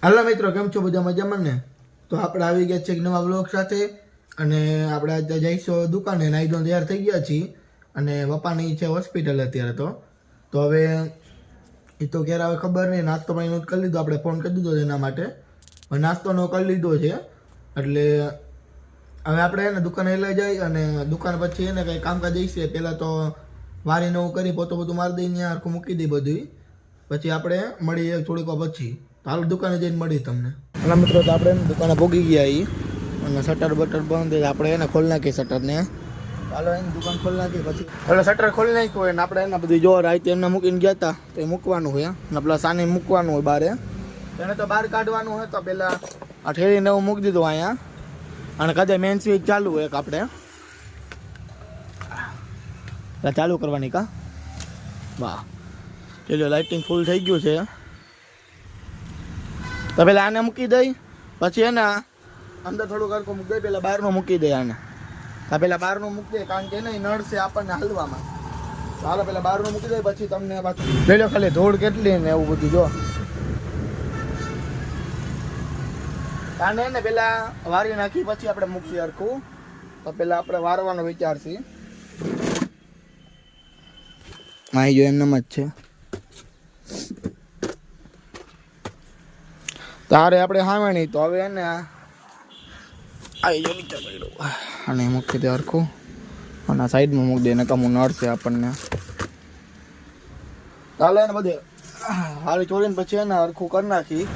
હાલો મિત્રો, કેમ છો? બધા મજામાં ને? તો આપણે આવી ગયા છે એક નવા વ્લોગ સાથે. અને આપણે આજે જઈશું દુકાને, નાઈ ધોઈને તૈયાર થઈ ગયા છીએ. અને પપ્પાની છે હોસ્પિટલ અત્યારે. તો હવે એ તો ક્યારે આવે ખબર નહીં. નાસ્તો પાણીનો કરી લીધો, આપણે ફોન કરી દીધો એના માટે. નાસ્તોનો કરી લીધો છે એટલે હવે આપણે એને દુકાને લઈ જાય અને દુકાન પછી એને કંઈ કામકાજ જઈશે. પહેલાં તો વારીને એવું કરી પોતું બધું મારી દઈને આખું મૂકી દઈ બધું. પછી આપણે મળીએ થોડીક વાર પછી. હાલ દુકાને જઈને મળી તમને. અને મિત્રો, તો આપણે દુકાને ભોગી ગયા એ અને શટર બટર બંધ. આપણે એને ખોલી નાખીએ શટરને. હાલો એની દુકાન ખોલી નાખી પછી એટલે શટર ખોલી નાખ્યું હોય ને આપણે એના બધી જો રાતે એમને મૂકીને ગયા હતા તો એ મૂકવાનું હોય અને પેલા સાને મૂકવાનું હોય બારે. એને તો બહાર કાઢવાનું હોય તો પેલા આ ઠેરીને એવું મૂકી દીધું અહીંયા. અને કદાચ મેન સ્વિચ ચાલુ હોય એક આપણે ચાલુ કરવાની કા. વાહ, ચલો લાઇટિંગ ફૂલ થઈ ગયું છે. તો પેલા આને મૂકી દઈ, પછી એને અંદર થોડું કરકું મૂકી દઈ, પેલા બહારનું મૂકી દે આને. તો પેલા બહારનું મૂકી દે કારણ કે એને નડશે આપણને હલવામાં. ચાલો પેલા બહારનું મૂકી દે, પછી તમને પાછું લઈ લો. ખાલી ધૂળ કેટલી ને એવું બધું જો. આને એને પેલા વારી નાખી પછી આપણે મૂકીએ હરખું. તો પેલા આપણે વારવાનો વિચાર છે. માહી જો એમનેમ જ છે. તારે આપણે હાવણી તો હવે એને આવી જો નીચે પડ્યું અને મૂકી દે હરખું. અને સાઈડમાં મૂકી દે, નકામું નડશે આપણને. ચાલો એને બધે હારી ચોરીને પછી એને હરખું કરી નાખી.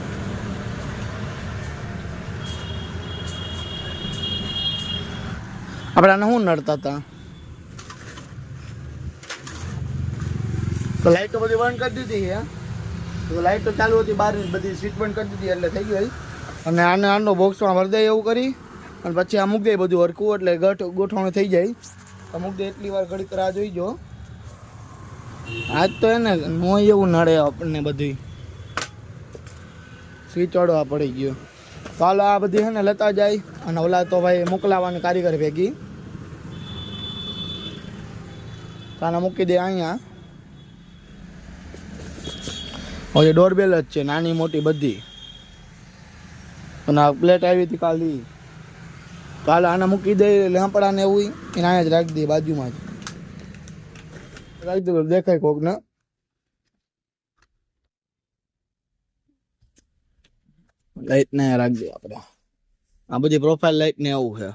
આપણે આને શું નડતા હતા? તો લાઈટ તો બધી બંધ કરી દીધી છે. તો લાઈટ તો ચાલુ હતી, બહાર બધી સ્વિચ બંધ કરી દીધી એટલે થઈ ગઈ. અને આને આનો બોક્સમાં ભરી દે એવું કરી અને પછી આ મૂકી દે બધું હરખું એટલે ગોઠવણ થઈ જાય. તો મૂકી દે એટલી વાર ઘડીક રાહ જોઈજો. આજ તો એને નો એવું નડે આપણને બધી સ્વિચ અડવા પડી ગયો. તો હાલો આ બધી છે ને લેતા જાય અને ઓલા તો ભાઈ મોકલાવાની કારીગર ભેગી. આને મૂકી દે અહીંયા. હવે ડોરબેલ જ છે, નાની મોટી બધી. અને આ પ્લેટ આવી હતી કાલી. કાલે આને મૂકી દે, લેમ્પડાને એવું એને અહીંયા જ રાખી દે, બાજુમાં જ રાખી દે, દેખાય કોક ને. લાઈટ ને રાખી દે આપણે. આ બધી પ્રોફાઇલ લાઈટ ને એવું છે.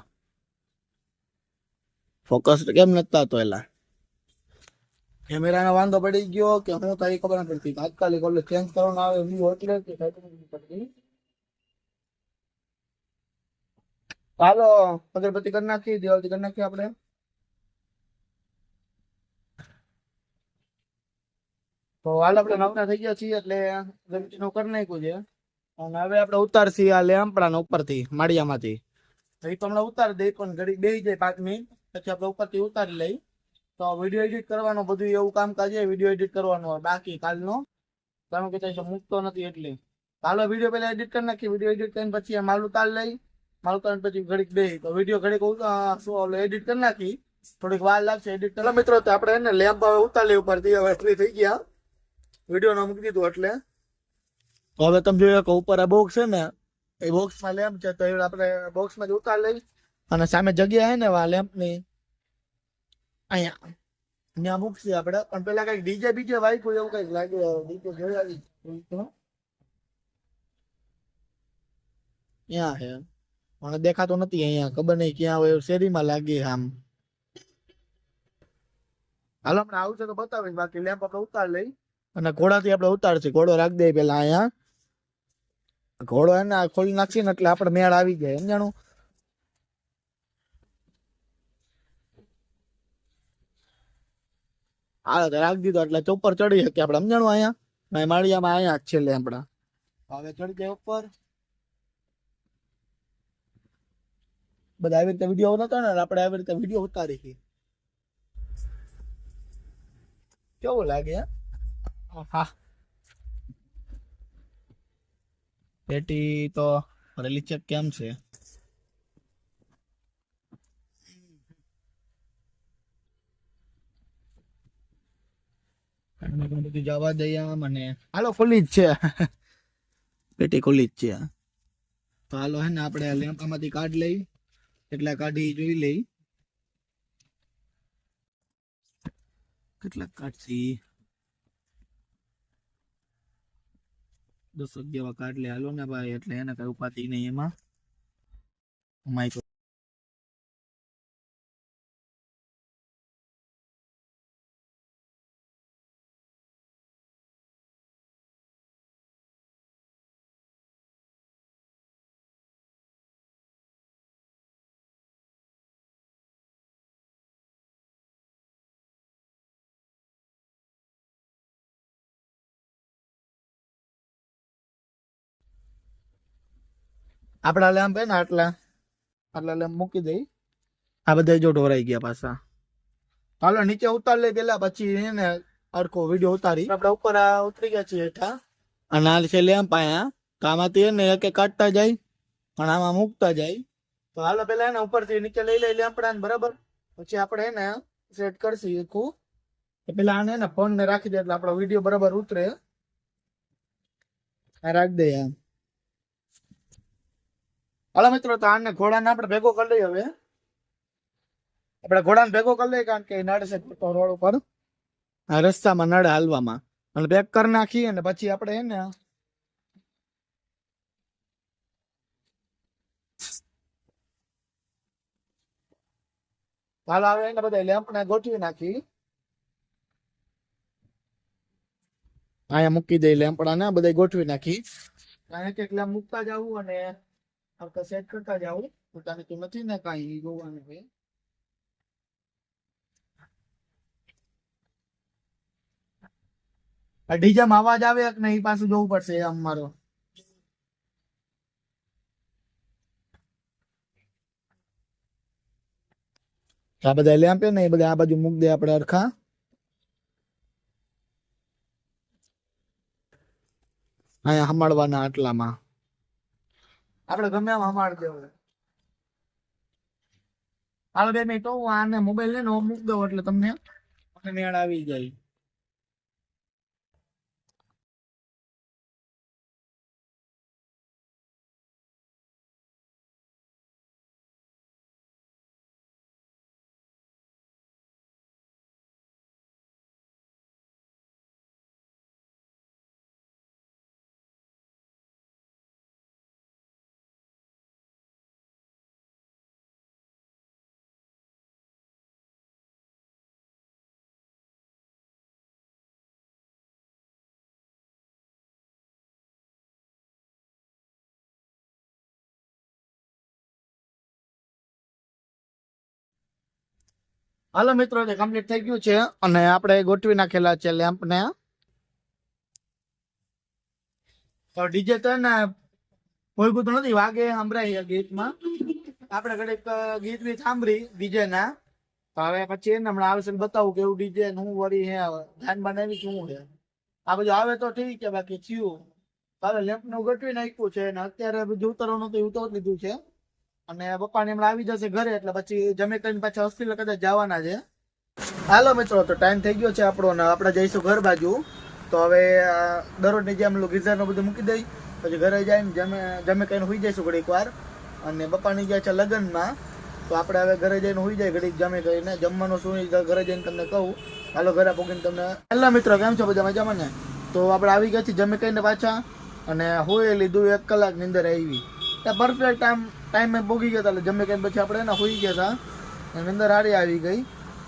ફોકસ કેમ નતા તો એલા કેમેરાનો વાંધો પડી ગયો કે હું તો એ ખબર ન પડતી. તાત્કાલિક ઓલે ચેન્જ કરવાનો આવે વ્યૂ એટલે કે પડતી. હાલો અગરબત્તી કરી નાખી, દિવાળી કરી નાખી આપણે. તો હાલ આપણે નવરા થઈ ગયા છીએ એટલે અગરબત્તીનું કરી નાખ્યું છે. અને હવે આપણે ઉતારશી આ લેમ્પડાના ઉપરથી માળિયામાંથી. એ તો હમણાં ઉતારી દઈ પણ ઘડી બેસી જાય 5 મિનિટ પછી આપણે ઉપરથી ઉતારી લઈ. તો વિડીયો એડિટ કરવાનું બધું એવું કામકાજ છે. વિડીયો એડિટ કરવાનો બાકી કાલનો, તમે કહેતા મૂકતો નથી એટલે. હાલો વિડીયો પહેલા એડિટ કરી નાખી. વિડીયો એડિટ કરીને પછી માલ ઉતાર લઈ. માલ ઉતારીને પછી ઘડીક બે તો વિડીયો ઘડીક શું એડિટ કરી નાખી. થોડીક વાર લાગશે એડિટ કરવા. મિત્રો તો આપણે એને લેમ્પ હવે ઉતારી ઉપરથી. હવે ફ્રી થઈ ગયા, વિડીયો ન મૂકી દીધું એટલે. તો હવે તમે જોયો કે ઉપર આ બોક્સ છે ને, એ બોક્સમાં લેમ્પ છે. તો એ આપણે બોક્સમાં જ ઉતાર લઈ અને સામે જગ્યા છે ને આ લેમ્પની અહીંયા ત્યાં મૂકશે આપણે. પણ પેલા કઈક ડીજે બીજે વાઈકું એવું કઈક લાગે. ડીજે જોયા ત્યાં છે, મને દેખાતો નથી અહીંયા. ખબર નહીં ક્યાં હોય, શેરીમાં લાગે આમ. હાલો આપણે આવશે તો બતાવીશ. બાકી લેમ્પ આપણે ઉતાર લઈ અને ઘોડાથી આપણે ઉતારશું. ઘોડો રાખી દઈએ પેલા અહીંયા. ઘોડો એને ખોલી નાખશે ને એટલે આપણે મેળ આવી જાય. સમજાણું? હાલો તો રાખી દીધો એટલે ઉપર ચડી શકીએ આપણે. સમજાણું? અહીંયા માળિયામાં અહીંયા જ છે લેમ્પડા. હવે ચડી જાય ઉપર. બધા આવી રીતે વિડીયો નતો ને, આપણે આવી રીતે વિડીયો ઉતારી. કેવું લાગે? હા, પેટી તો ભરેલી છે. કેમ છે? બધું જવા દઈએ મને. હાલો ખુલ્લી જ છે. પેટી ખુલ્લી જ છે. તો હાલો હે ને આપણે લેમ્પામાંથી કાઢ લઈ, કેટલા કાઢી જોઈ લઈ, કેટલા કાઢશી. 10 જેવા કાઢ લે હાલો ને ભાઈ, એટલે એને કઈ ઉપાધિ નહીં એમાં. માઇક્રો આપડા લેમ્પ હે ને આટલા લેમ્પ મૂકી દઈ. આ બધા જો ઢોરાઈ ગયા પાછા. હાલો નીચે ઉતાર લે પેલા, પછી એને અડકો વિડીયો ઉતારી. આપડા ઉપર ઉતરી ગયા છીએ હેઠા, અને આ છે લેમ્પ આયા. તો આમાંથી એને એક કાઢતા જાય પણ આમાં મૂકતા જાય. તો હાલો પેલા એને ઉપરથી નીચે લઈ લઈ લેમ્પડા ને બરાબર, પછી આપણે એને સેટ કરશી આખું. પેલા આને ને ફોન ને રાખી દે એટલે આપણો વિડીયો બરાબર ઉતરે. રાખી દે એમ. હાલો મિત્રો, તો આને ઘોડાને આપણે ભેગો કરી લઈએ. હવે આપણે ઘોડાને ભેગો કરી લઈએ, કારણ કે નડે છે રોડ ઉપર, આ રસ્તામાં નડે હાલવામાં. અને પેક કરી નાખી અને પછી આપણે એને હાલ આવે એને બધા લેમ્પ ને ગોઠવી નાખી. અહીંયા મૂકી દઈ લેમ્પડા ને બધા ગોઠવી નાખી. એક એક લેમ્પ મૂકતા જવું અને આપણે સેટ કરતા જાવ. પોતાને તો નથી ને કાંઈ જોવાનું હોય. ડીજામાં અવાજ આવે કે નહીં પાછું જોવું પડશે અમારો. આ બધા લેમ્પ ને એ બધા આ બાજુ મૂક દે આપણે અરખા. અહીંયા હમાડવાના આટલામાં આપણે ગમે એમ હમાડ દેવું. હાલો 2 મિનિટ, હું આને મોબાઈલ લઈને મૂક દઉં એટલે તમને મેળ આવી જાય. હાલો મિત્રો, કમ્પ્લીટ થઈ ગયું છે અને આપણે ગોઠવી નાખેલા છે લેમ્પ ને. તો ડીજે તો ને કોઈ તો નથી વાગે, સંભળાય ગીતમાં. આપણે ઘડીક ગીત બી સાંભળી ડીજે ના. તો હવે પછી એને હમણાં આવશે બતાવું કેવું ડીજે હું વળી હે ધ્યાન બનાવી શું છે. આ બધું આવે તો ઠીક છે, બાકી થયું. હવે લેમ્પ નું ગોઠવી નાખ્યું છે અને અત્યારે બધું ઉતરવાનું તો ઉતારી લીધું છે. અને પપ્પા ને હમણાં આવી જશે ઘરે, એટલે પછી જમે કરીને પાછા હોસ્પિટલ કદાચ જવાના છે. હાલો મિત્રો, તો ટાઈમ થઈ ગયો છે આપણો ને આપણે જઈશું ઘર બાજુ. તો હવે દરરોજની જેમ ગીઝર નું બધું મૂકી દઈ, પછી ઘરે જઈને જમે કરીને સુઈ જઈશું ઘડીક વાર. અને પપ્પાની ગયા છે લગ્નમાં, તો આપણે હવે ઘરે જઈને સુઈ જાય ઘડીક જમે કરીને. જમવાનું શું ઘરે જઈને તમને કહું. હાલો ઘરે પગીને તમને. હેલો મિત્રો, કેમ છો બધા મજામાં ને? તો આપણે આવી ગયા છીએ જમે કરીને પાછા, અને હોઈ લીધું 1 કલાકની અંદર આવી. પરફેક્ટ ટાઈમે પોગી ગયા હતા, એટલે જમે કરીને પછી આપણે એને સુઈ ગયા હતા. એની અંદર હારી આવી ગઈ,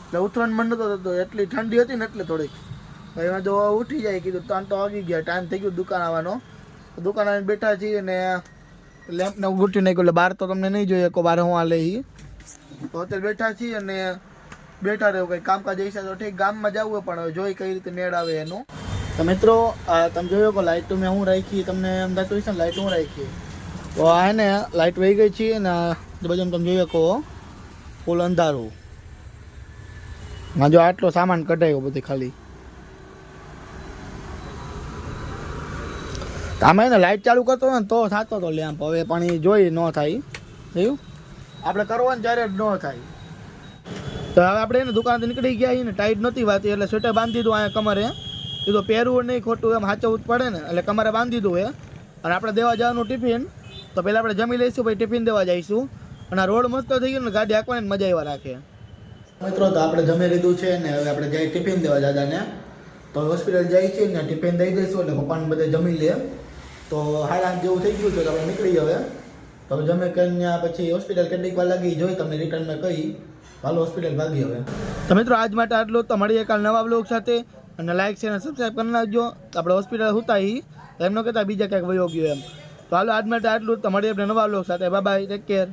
એટલે ઉઠવાનું મન નતો થતો, એટલી ઠંડી હતી ને એટલે થોડીક. એમાં જો ઉઠી જાય કીધું 3 તો વાગી ગયા, ટાઈમ થઈ ગયો દુકાન આવવાનો. દુકાન આવીને બેઠા છીએ ને લેમ્પને ગોઠવી નાખ્યું, એટલે બહાર તો તમને નહીં જોઈએ કો બહાર હું આ લઈ. તો અત્યારે બેઠા છીએ અને બેઠા રહ્યો, કંઈ કામકાજ હશે તો ઠીક, ગામમાં જવું હોય પણ હવે જોઈ કઈ રીતે મેળ આવે એનું. તો મિત્રો તમે જોયો કે લાઇટ મેં હું રાખી, તમને અંદાજ તો છે ને લાઇટ હું રાખી. તો આ ને લાઇટ વહી ગઈ છે ને બધું તમે જોઈ શકો ફૂલ અંધારું. જો આટલો સામાન કઢાયો બધી ખાલી. આમાં એને લાઇટ ચાલુ કરતો હોય ને તો થતો હતો લેમ્પ, હવે પણ જોઈ ન થાય. જોયું આપણે કરવાનું જ્યારે જ ન થાય. તો હવે આપણે એને દુકાનથી નીકળી ગયા ને ટાઈટ નહોતી વાતી, એટલે સ્વેટર બાંધી દીધું અહીંયા કમરે. એ તો પહેરવું નહીં ખોટું એમ સાચવવું જ પડે ને, એટલે કમરે બાંધી દીધું એ. અને આપણે દેવા જવાનું ટિફિન. તો પહેલાં આપણે જમી લઈશું, પછી ટિફિન દેવા જઈશું. અને આ રોડ મસ્ત થઈ ગયો ને, ગાડી હાંકવાની મજા આવ્યા રાખે. મિત્રો તો આપણે જમી લીધું છે ને હવે આપણે જઈએ ટિફિન દેવા દાદાને. તો હોસ્પિટલ જાય છે ને ટિફિન દઈ દઈશું એટલે પપ્પાને બધે જમી લે. તો 8:30 જેવું થઈ ગયું છે તો આપણે નીકળી હવે. તો જમે કરીને પછી હોસ્પિટલ કેટલીક વાર લાગી જોઈ તમને રિટર્નમાં કહી. હાલો હોસ્પિટલ ભાગી હવે. તો મિત્રો આજ માટે આટલું. તો મળીએ કાલ નવા બ્લોગ સાથે. અને લાઈક શેર અને સબસ્ક્રાઈબ કરી નાખજો. આપણે હોસ્પિટલ હુતા એમ ન કહેતા બીજા ક્યાંક વયો ગયો એમ. તો હાલો આજ માટે આટલું. તો મળીએ આપણે નવા બ્લોગ સાથે. Bye bye, take care.